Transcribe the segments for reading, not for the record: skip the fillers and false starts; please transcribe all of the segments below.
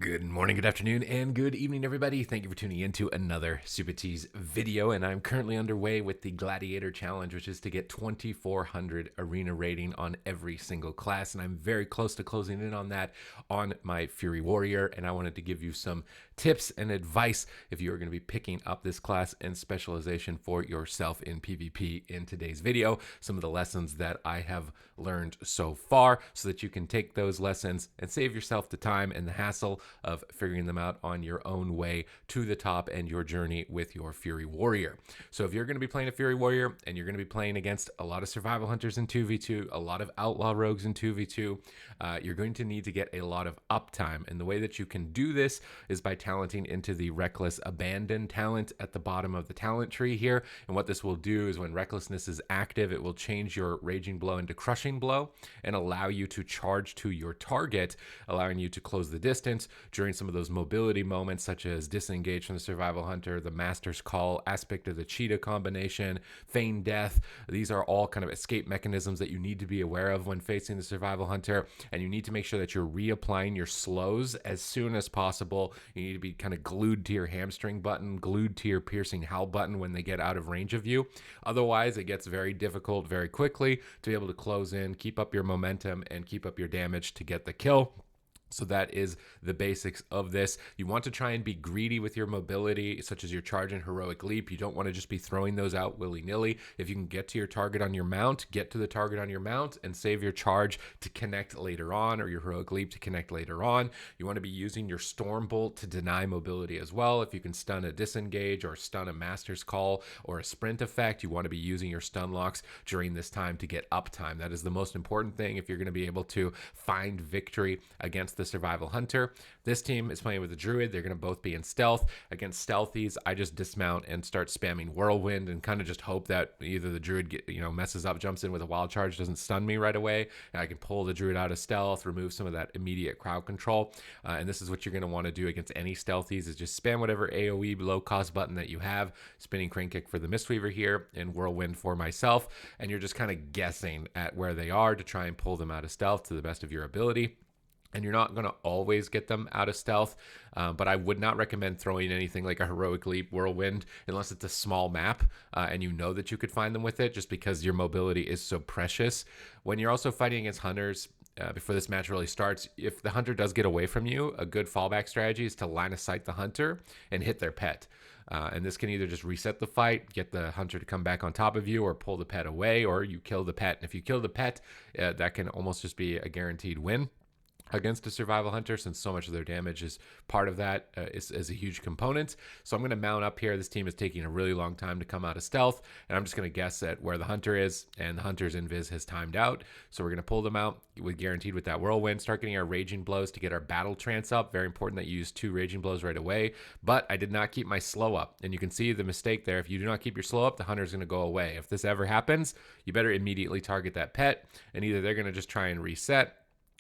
Good morning, good afternoon, and good evening, everybody. Thank you for tuning in to another Supatease video. And I'm currently underway with the Gladiator Challenge, which is to get 2,400 arena rating on every single class. And I'm very close to closing in on that on my Fury Warrior. And I wanted to give you some tips and advice if you are going to be picking up this class and specialization for yourself in PvP in today's video. Some of the lessons that I have learned so far so that you can take those lessons and save yourself the time and the hassle of figuring them out on your own way to the top and your journey with your Fury Warrior. So if you're going to be playing a Fury Warrior and you're going to be playing against a lot of survival hunters in 2v2, a lot of outlaw rogues in 2v2, you're going to need to get a lot of uptime. And the way that you can do this is by talenting into the Reckless Abandon talent at the bottom of the talent tree here. And what this will do is when Recklessness is active, it will change your Raging Blow into Crushing Blow and allow you to charge to your target, allowing you to close the distance during some of those mobility moments, such as disengage from the survival hunter, the master's call, aspect of the cheetah combination, feign death. These are all kind of escape mechanisms that you need to be aware of when facing the survival hunter, and you need to make sure that you're reapplying your slows as soon as possible. You need to be kind of glued to your hamstring button, glued to your piercing howl button when they get out of range of you. Otherwise, it gets very difficult very quickly to be able to close in, keep up your momentum, and keep up your damage to get the kill. So that is the basics of this. You want to try and be greedy with your mobility, such as your charge and heroic leap. You don't want to just be throwing those out willy-nilly. If you can get to your target on your mount, get to the target on your mount and save your charge to connect later on, or your heroic leap to connect later on. You want to be using your storm bolt to deny mobility as well. If you can stun a disengage or stun a master's call or a sprint effect, you want to be using your stun locks during this time to get uptime. That is the most important thing if you're going to be able to find victory against the survival hunter. This team is playing with a druid. They're going to both be in stealth. Against stealthies, I just dismount and start spamming whirlwind and kind of just hope that either the druid messes up, jumps in with a wild charge, doesn't stun me right away, and I can pull the druid out of stealth, remove some of that immediate crowd control. And this is what you're going to want to do against any stealthies, is just spam whatever AoE low cost button that you have. Spinning crane kick for the Mistweaver here and whirlwind for myself, and you're just kind of guessing at where they are to try and pull them out of stealth to the best of your ability. And you're not going to always get them out of stealth, but I would not recommend throwing anything like a heroic leap, whirlwind, unless it's a small map and you know that you could find them with it, just because your mobility is so precious. When you're also fighting against hunters, before this match really starts, if the hunter does get away from you, a good fallback strategy is to line of sight the hunter and hit their pet. And this can either just reset the fight, get the hunter to come back on top of you, or pull the pet away, or you kill the pet. And if you kill the pet, that can almost just be a guaranteed win against a survival hunter, since so much of their damage is part of that, is a huge component. So I'm going to mount up here. This team is taking a really long time to come out of stealth, and I'm just going to guess at where the hunter is, and the hunter's invis has timed out. So we're going to pull them out with guaranteed with that whirlwind, start getting our raging blows to get our battle trance up. Very important that you use 2 raging blows right away, but I did not keep my slow up, and you can see the mistake there. If you do not keep your slow up, the hunter's going to go away. If this ever happens, you better immediately target that pet, and either they're going to just try and reset,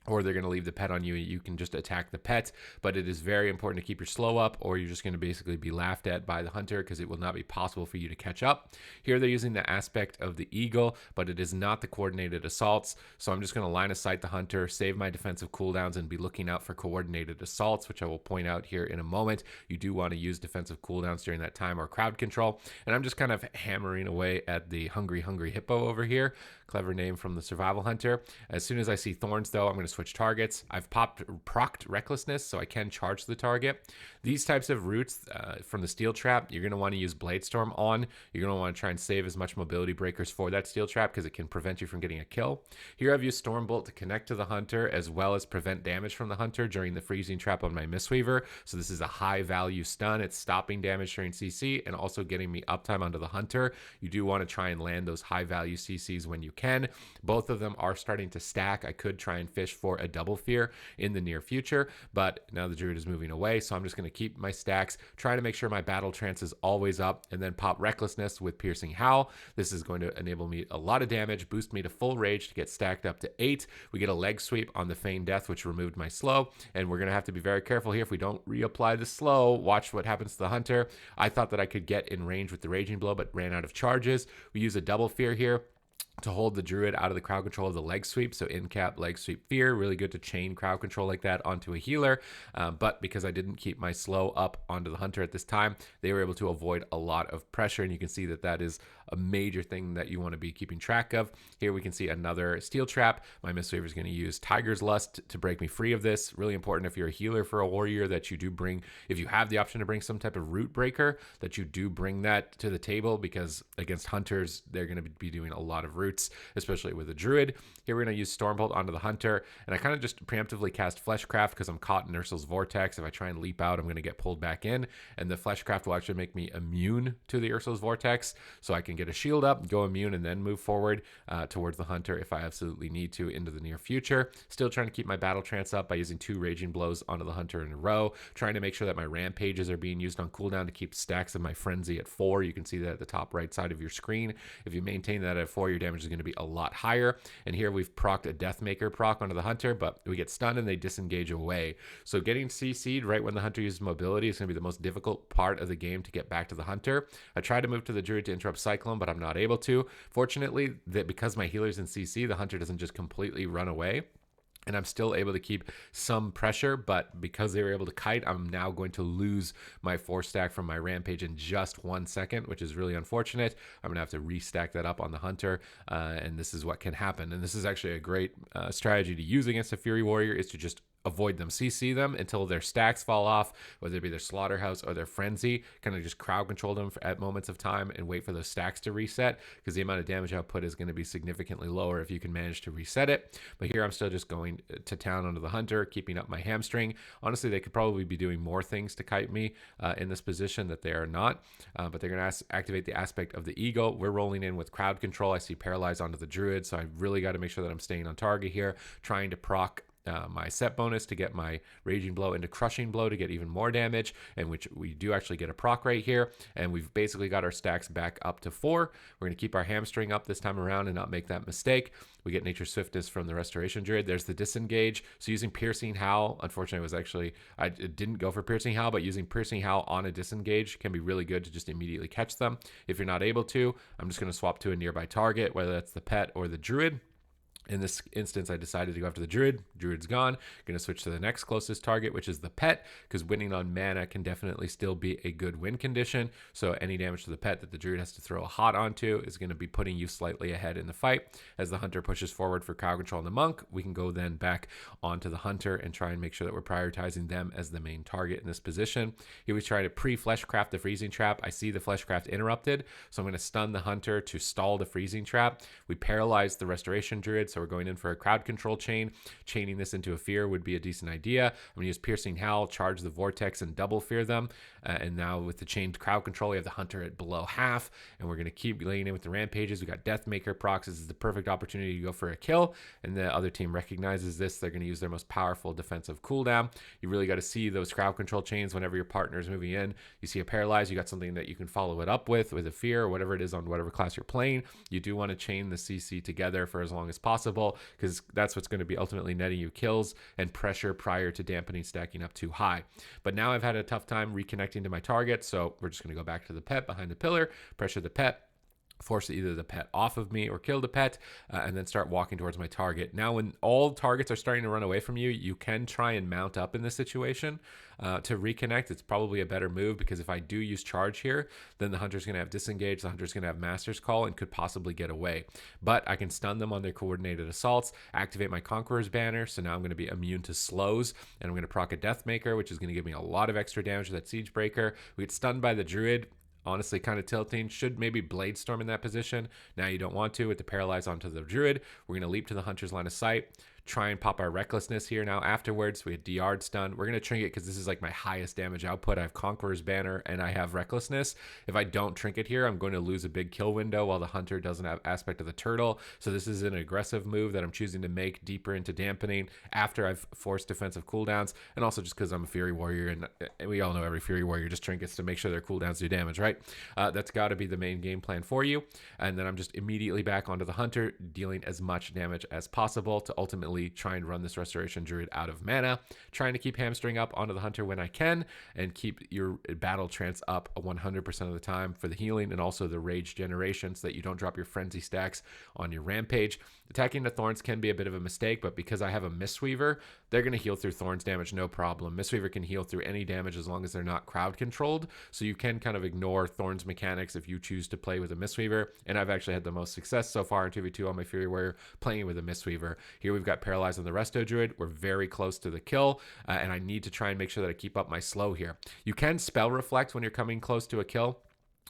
or they're going to leave the pet on you. You can just attack the pet, but it is very important to keep your slow up, or you're just going to basically be laughed at by the hunter, because it will not be possible for you to catch up. Here they're using the aspect of the eagle, but it is not the coordinated assaults. So I'm just going to line of sight the hunter, save my defensive cooldowns, and be looking out for coordinated assaults, which I will point out here in a moment. You do want to use defensive cooldowns during that time, or crowd control. And I'm just kind of hammering away at the hungry hippo over here. Clever name from the survival hunter. As soon as I see thorns, though, I'm going to switch targets. I've procced recklessness, so I can charge the target. These types of routes from the steel trap, you're going to want to use blade storm on. You're going to want to try and save as much mobility breakers for that steel trap, because it can prevent you from getting a kill. Here I've used storm bolt to connect to the hunter, as well as prevent damage from the hunter during the freezing trap on my Mistweaver. So this is a high value stun. It's stopping damage during CC and also getting me uptime onto the hunter. You do want to try and land those high value CCs when you can. Both of them are starting to stack. I could try and fish for a double fear in the near future, but now the druid is moving away, so I'm just going to keep my stacks, try to make sure my battle trance is always up, and then pop recklessness with piercing howl. This is going to enable me a lot of damage, boost me to full rage to get stacked up to 8. We get a leg sweep on the feign death, which removed my slow, and we're going to have to be very careful here. If we don't reapply the slow, watch what happens to the hunter. I thought that I could get in range with the raging blow, but ran out of charges. We use a double fear here. to hold the druid out of the crowd control of the leg sweep. So in cap, leg sweep, fear, really good to chain crowd control like that onto a healer. But because I didn't keep my slow up onto the hunter at this time, they were able to avoid a lot of pressure. And you can see that that is a major thing that you want to be keeping track of. Here we can see another steel trap. My Mistweaver is going to use Tiger's Lust to break me free of this. Really important if you're a healer for a warrior that you do bring, if you have the option to bring some type of root breaker, that you do bring that to the table, because against hunters, they're going to be doing a lot of roots, especially with a druid. Here we're going to use Stormbolt onto the hunter, and I kind of just preemptively cast Fleshcraft because I'm caught in Ursul's Vortex. If I try and leap out, I'm going to get pulled back in, and the Fleshcraft will actually make me immune to the Ursul's Vortex, so I can get a shield up, go immune, and then move forward towards the hunter if I absolutely need to into the near future. Still trying to keep my Battle Trance up by using 2 Raging Blows onto the hunter in a row, trying to make sure that my Rampages are being used on cooldown to keep stacks of my Frenzy at 4. You can see that at the top right side of your screen. If you maintain that at 4, your damage is going to be a lot higher. And here we've procced a Deathmaker proc onto the hunter, but we get stunned and they disengage away. So getting CC'd right when the hunter uses mobility is going to be the most difficult part of the game to get back to the hunter. I tried to move to the druid to interrupt Cyclone, but I'm not able to. Fortunately, that because my healer's in CC, the hunter doesn't just completely run away, and I'm still able to keep some pressure, but because they were able to kite, I'm now going to lose my 4 stack from my Rampage in just 1 second, which is really unfortunate. I'm gonna have to restack that up on the hunter, and this is what can happen. And this is actually a great strategy to use against a Fury Warrior, is to just avoid them, CC them until their stacks fall off, whether it be their Slaughterhouse or their Frenzy. Kind of just crowd control them at moments of time and wait for those stacks to reset, because the amount of damage output is going to be significantly lower if you can manage to reset it. But here I'm still just going to town onto the hunter, keeping up my hamstring. Honestly, they could probably be doing more things to kite me in this position that they are not, but they're going to activate the aspect of the ego. We're rolling in with crowd control. I see Paralyze onto the druid, so I really got to make sure that I'm staying on target here, trying to proc my set bonus to get my Raging Blow into Crushing Blow to get even more damage, and which we do actually get a proc right here, and we've basically got our stacks back up to 4. We're going to keep our hamstring up this time around and not make that mistake. We get Nature's Swiftness from the Restoration Druid. There's the Disengage. So using Piercing Howl, unfortunately, I didn't go for Piercing Howl, but using Piercing Howl on a Disengage can be really good to just immediately catch them. If you're not able to, I'm just going to swap to a nearby target, whether that's the pet or the druid. In this instance, I decided to go after the druid. Druid's gone. Going to switch to the next closest target, which is the pet, because winning on mana can definitely still be a good win condition. So any damage to the pet that the druid has to throw a hot onto is going to be putting you slightly ahead in the fight. As the hunter pushes forward for crowd control on the monk, we can go then back onto the hunter and try and make sure that we're prioritizing them as the main target in this position. Here we try to pre-fleshcraft the freezing trap. I see the fleshcraft interrupted, so I'm going to stun the hunter to stall the freezing trap. We paralyze the restoration druid, so we're going in for a crowd control chain. Chaining this into a fear would be a decent idea. I'm going to use Piercing Howl, charge the vortex, and double fear them. And now with the chained crowd control, we have the hunter at below half, and we're going to keep laying in with the rampages. We got Deathmaker procs. This is the perfect opportunity to go for a kill, and the other team recognizes this. They're going to use their most powerful defensive cooldown. You really got to see those crowd control chains whenever your partner is moving in. You see a paralyze, you got something that you can follow it up with a fear or whatever it is on whatever class you're playing. You do want to chain the CC together for as long as possible, because that's what's going to be ultimately netting you kills and pressure prior to dampening stacking up too high. But now I've had a tough time reconnecting to my target, so we're just going to go back to the pet behind the pillar, pressure the pet, force either the pet off of me or kill the pet, and then start walking towards my target. Now, when all targets are starting to run away from you, you can try and mount up in this situation to reconnect. It's probably a better move, because if I do use charge here, then the hunter's going to have disengage, the hunter's going to have master's call, and could possibly get away. But I can stun them on their coordinated assaults, activate my conqueror's banner, so now I'm going to be immune to slows, and I'm going to proc a Deathmaker, which is going to give me a lot of extra damage with that siege breaker. We get stunned by the druid. Honestly, kind of tilting. Should maybe Blade Storm in that position. Now you don't want to with the paralyze onto the druid. We're going to leap to the hunter's line of sight. Try and pop our recklessness here now afterwards. We had DR'd stun. We're going to trinket because this is like my highest damage output. I have Conqueror's Banner and I have recklessness. If I don't trinket here, I'm going to lose a big kill window while the hunter doesn't have aspect of the turtle. So this is an aggressive move that I'm choosing to make deeper into dampening after I've forced defensive cooldowns, and also just because I'm a Fury Warrior, and we all know every Fury Warrior just trinkets to make sure their cooldowns do damage, right? That's got to be the main game plan for you. And then I'm just immediately back onto the hunter, dealing as much damage as possible to ultimately definitely try and run this Restoration Druid out of mana, trying to keep hamstring up onto the Hunter when I can, and keep your Battle Trance up 100% of the time for the healing and also the Rage generation so that you don't drop your Frenzy stacks on your Rampage. Attacking the Thorns can be a bit of a mistake, but because I have a Mistweaver, they're going to heal through Thorns damage, no problem. Mistweaver can heal through any damage as long as they're not crowd controlled, so you can kind of ignore Thorns mechanics if you choose to play with a Mistweaver, and I've actually had the most success so far in 2v2 on my Fury Warrior playing with a Mistweaver. Here we've got Paralyze on the Resto Druid. We're very close to the kill, and I need to try and make sure that I keep up my slow here. You can Spell Reflect when you're coming close to a kill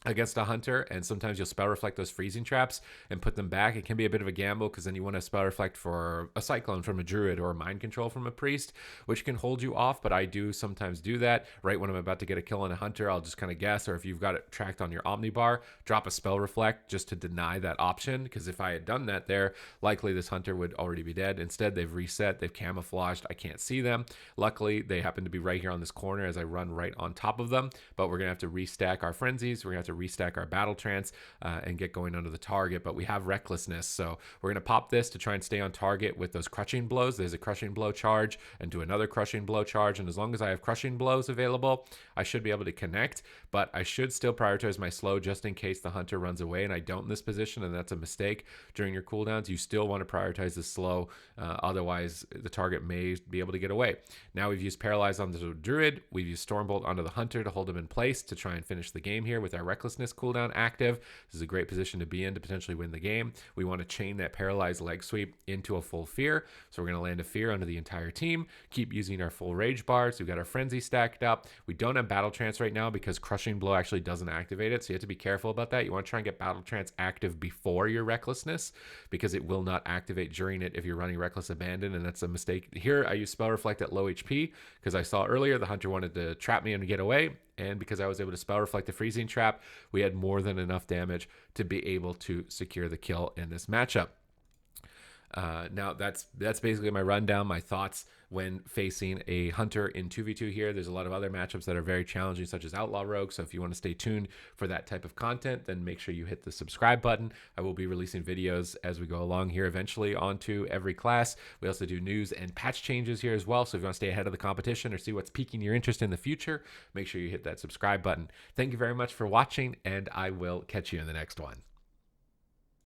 against a Hunter, and sometimes you'll Spell Reflect those freezing traps and put them back. It can be a bit of a gamble because then you want to Spell Reflect for a Cyclone from a Druid or a Mind Control from a Priest, which can hold you off, but I do sometimes do that. Right when I'm about to get a kill on a Hunter, I'll just kind of guess, or if you've got it tracked on your Omnibar, drop a Spell Reflect just to deny that option, because if I had done that there, likely this Hunter would already be dead. Instead, they've reset, they've camouflaged, I can't see them. Luckily, they happen to be right here on this corner as I run right on top of them, but we're going to have to restack our Frenzies, we're going to have to restack our Battle Trance and get going under the target, but we have Recklessness, so we're going to pop this to try and stay on target with those Crushing Blows. There's a Crushing Blow charge and do another Crushing Blow charge, and as long as I have Crushing Blows available, I should be able to connect, but I should still prioritize my slow just in case the Hunter runs away, and I don't in this position, and that's a mistake. During your cooldowns, you still want to prioritize the slow, otherwise the target may be able to get away. Now we've used Paralyze on the Druid, we've used Stormbolt onto the Hunter to hold him in place to try and finish the game here with our Recklessness cooldown active. This is a great position to be in to potentially win the game. We want to chain that Paralyzed leg sweep into a full Fear, so we're going to land a Fear under the entire team, keep using our full Rage bar, so we've got our Frenzy stacked up. We don't have Battle Trance right now because Crushing Blow actually doesn't activate it, so you have to be careful about that. You want to try and get Battle Trance active before your Recklessness, because it will not activate during it if you're running Reckless Abandon, and that's a mistake. Here I use Spell Reflect at low HP because I saw earlier the Hunter wanted to trap me and get away, and because I was able to Spell Reflect the Freezing Trap, we had more than enough damage to be able to secure the kill in this matchup. Now that's basically my rundown, my thoughts when facing a Hunter in 2v2 here. There's a lot of other matchups that are very challenging, such as Outlaw Rogue, so if you want to stay tuned for that type of content, then make sure you hit the subscribe button. I will be releasing videos as we go along here eventually onto every class. We also do news and patch changes here as well, so if you want to stay ahead of the competition or see what's piquing your interest in the future, make sure you hit that subscribe button. Thank you very much for watching, and I will catch you in the next one.